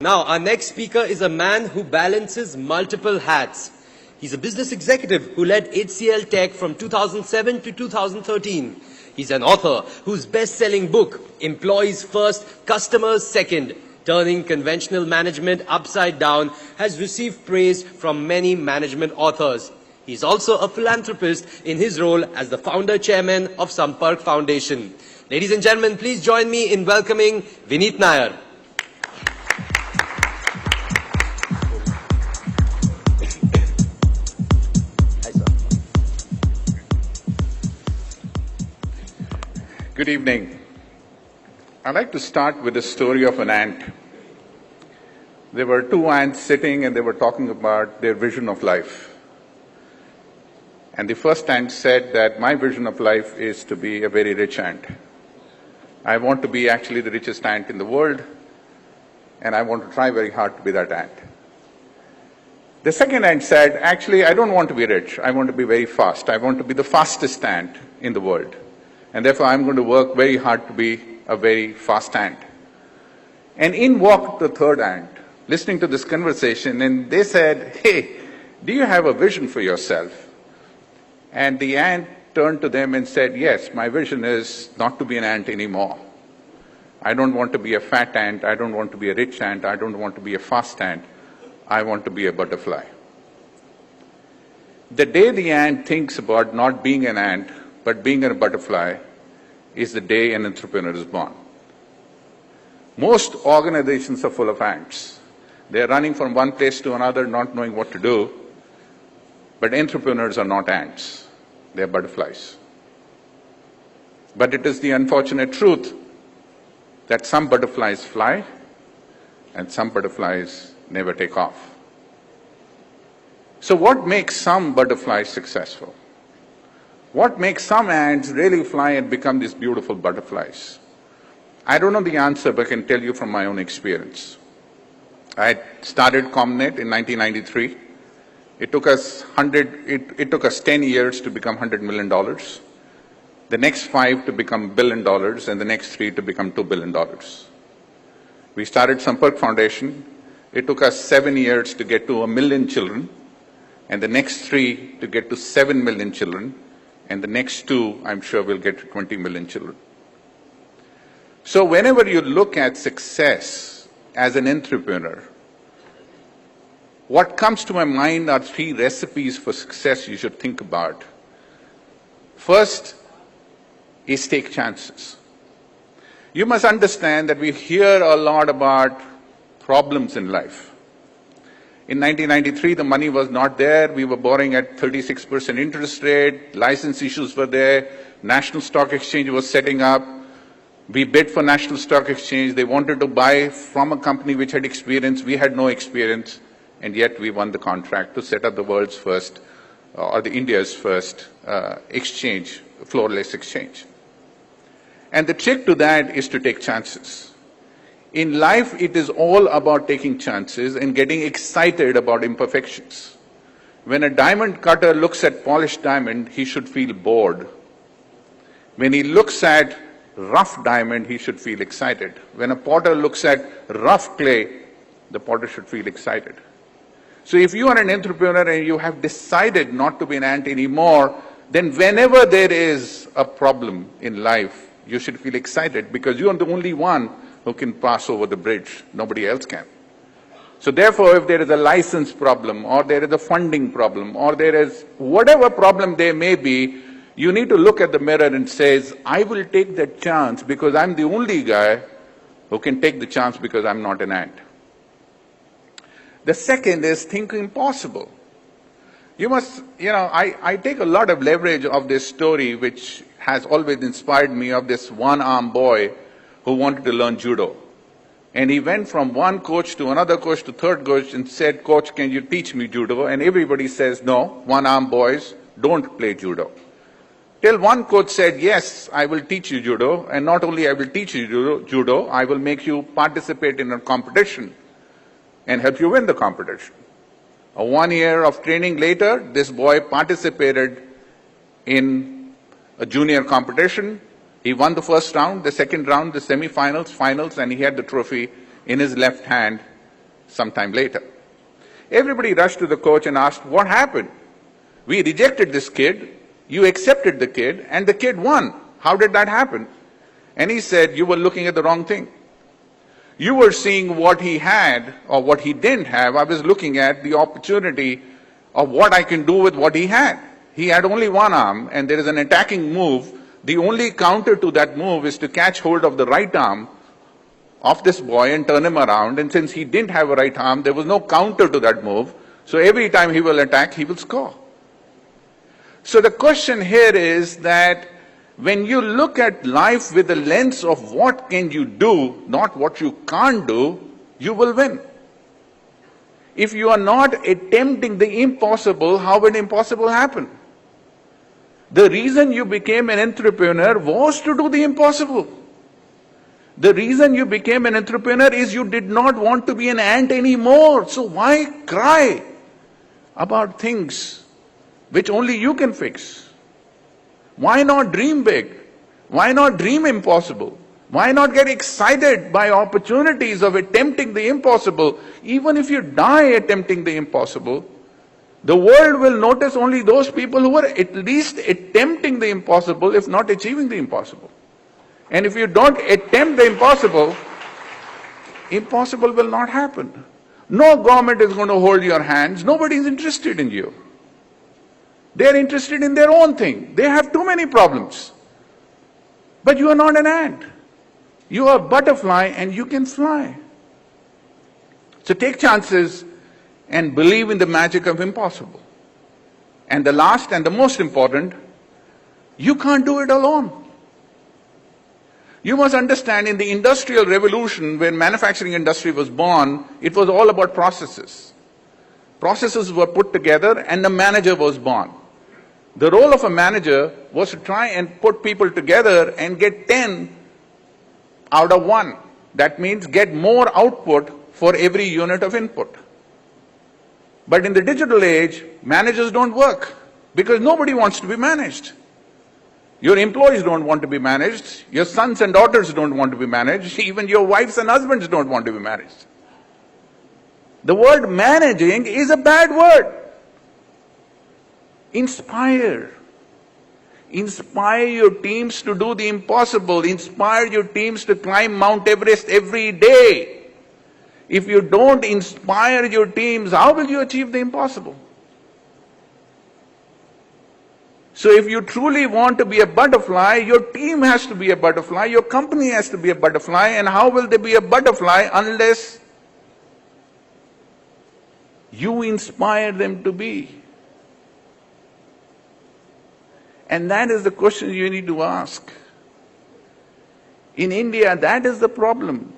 Now, our next speaker is a man who balances multiple hats. He's a business executive who led HCL Tech from 2007 to 2013. He's an author whose best-selling book, Employees First, Customers Second, Turning Conventional Management Upside Down, has received praise from many management authors. He's also a philanthropist in his role as the founder-chairman of Sampark Foundation. Ladies and gentlemen, please join me in welcoming Vineet Nair. Good evening. I'd like to start with the story of an ant. There were two ants sitting and they were talking about their vision of life. And the first ant said that my vision of life is to be a very rich ant. I want to be actually the richest ant in the world, and I want to try very hard to be that ant. The second ant said, actually, I don't want to be rich. I want to be very fast. I want to be the fastest ant in the world. And therefore, I'm going to work very hard to be a very fast ant. And in walked the third ant, listening to this conversation, and they said, hey, do you have a vision for yourself? And the ant turned to them and said, yes, my vision is not to be an ant anymore. I don't want to be a fat ant. I don't want to be a rich ant. I don't want to be a fast ant. I want to be a butterfly. The day the ant thinks about not being an ant, but being a butterfly, is the day an entrepreneur is born. Most organizations are full of ants. They're running from one place to another, not knowing what to do. But entrepreneurs are not ants. They're butterflies. But it is the unfortunate truth that some butterflies fly and some butterflies never take off. So what makes some butterflies successful? What makes some ants really fly and become these beautiful butterflies? I don't know the answer, but I can tell you from my own experience. I started ComNet in 1993. It took us 10 years to become $100 million, the next 5 to become $1 billion, and the next 3 to become $2 billion. We started Sampark Foundation. It took us 7 years to get to 1 million children, and the next 3 to get to 7 million children, and the next 2, I'm sure, will get to 20 million children. So whenever you look at success as an entrepreneur, what comes to my mind are 3 recipes for success you should think about. First is take chances. You must understand that we hear a lot about problems in life. In 1993, the money was not there. We were borrowing at 36% interest rate. License issues were there. National Stock Exchange was setting up. We bid for National Stock Exchange. They wanted to buy from a company which had experience. We had no experience. And yet we won the contract to set up the world's first, or the India's first exchange, floorless exchange. And the trick to that is to take chances. In life, it is all about taking chances and getting excited about imperfections. When a diamond cutter looks at polished diamond, he should feel bored. When he looks at rough diamond, he should feel excited. When a potter looks at rough clay, the potter should feel excited. So if you are an entrepreneur and you have decided not to be an ant anymore, then whenever there is a problem in life, you should feel excited because you are the only one who can pass over the bridge. Nobody else can. So therefore, if there is a license problem, or there is a funding problem, or there is whatever problem there may be, you need to look at the mirror and say, I will take that chance because I'm the only guy who can take the chance because I'm not an ant. The second is think impossible. You must, I take a lot of leverage of this story, which has always inspired me, of this one-armed boy who wanted to learn judo. And he went from one coach to another coach to third coach and said, Coach, can you teach me judo? And everybody says, no, one-armed boys don't play judo. Till one coach said, yes, I will teach you judo. And not only I will teach you judo, I will make you participate in a competition and help you win the competition. 1 year of training later, this boy participated in a junior competition. He won the first round, the second round, the semi-finals, finals, and he had the trophy in his left hand. sometime later. Everybody rushed to the coach and asked, what happened? We rejected this kid, you accepted the kid, and the kid won. How did that happen? And he said, you were looking at the wrong thing. You were seeing what he had or what he didn't have. I was looking at the opportunity of what I can do with what he had. He had only one arm, and there is an attacking move. The only counter to that move is to catch hold of the right arm of this boy and turn him around. And since he didn't have a right arm, there was no counter to that move. So every time he will attack, he will score. So the question here is that when you look at life with the lens of what can you do, not what you can't do, you will win. If you are not attempting the impossible, how will impossible happen? The reason you became an entrepreneur was to do the impossible. The reason you became an entrepreneur is you did not want to be an ant anymore. So why cry about things which only you can fix? Why not dream big? Why not dream impossible? Why not get excited by opportunities of attempting the impossible? Even if you die attempting the impossible, the world will notice only those people who are at least attempting the impossible, if not achieving the impossible. And if you don't attempt the impossible, impossible will not happen. No government is going to hold your hands. Nobody is interested in you. They are interested in their own thing. They have too many problems. But you are not an ant. You are a butterfly and you can fly. So take chances and believe in the magic of impossible. And the last and the most important, you can't do it alone. You must understand, in the Industrial Revolution, when manufacturing industry was born, it was all about processes. Processes were put together and the manager was born. The role of a manager was to try and put people together and get 10 out of 1. That means get more output for every unit of input. But in the digital age, managers don't work because nobody wants to be managed. Your employees don't want to be managed. Your sons and daughters don't want to be managed. Even your wives and husbands don't want to be managed. The word managing is a bad word. Inspire. Inspire your teams to do the impossible. Inspire your teams to climb Mount Everest every day. If you don't inspire your teams, how will you achieve the impossible? So if you truly want to be a butterfly, your team has to be a butterfly, your company has to be a butterfly, and how will they be a butterfly unless you inspire them to be? And that is the question you need to ask. In India, that is the problem.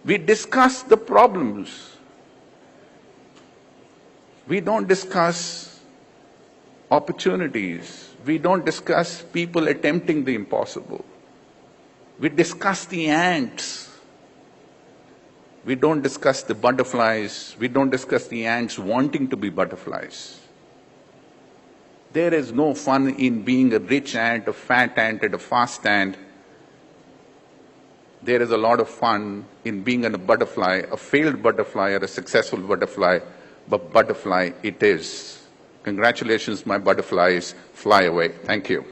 We discuss the problems. We don't discuss opportunities. We don't discuss people attempting the impossible. We discuss the ants. We don't discuss the butterflies. We don't discuss the ants wanting to be butterflies. There is no fun in being a rich ant, a fat ant, and a fast ant. There is a lot of fun in being a butterfly, a failed butterfly or a successful butterfly, but butterfly it is. Congratulations, my butterflies. Fly away. Thank you.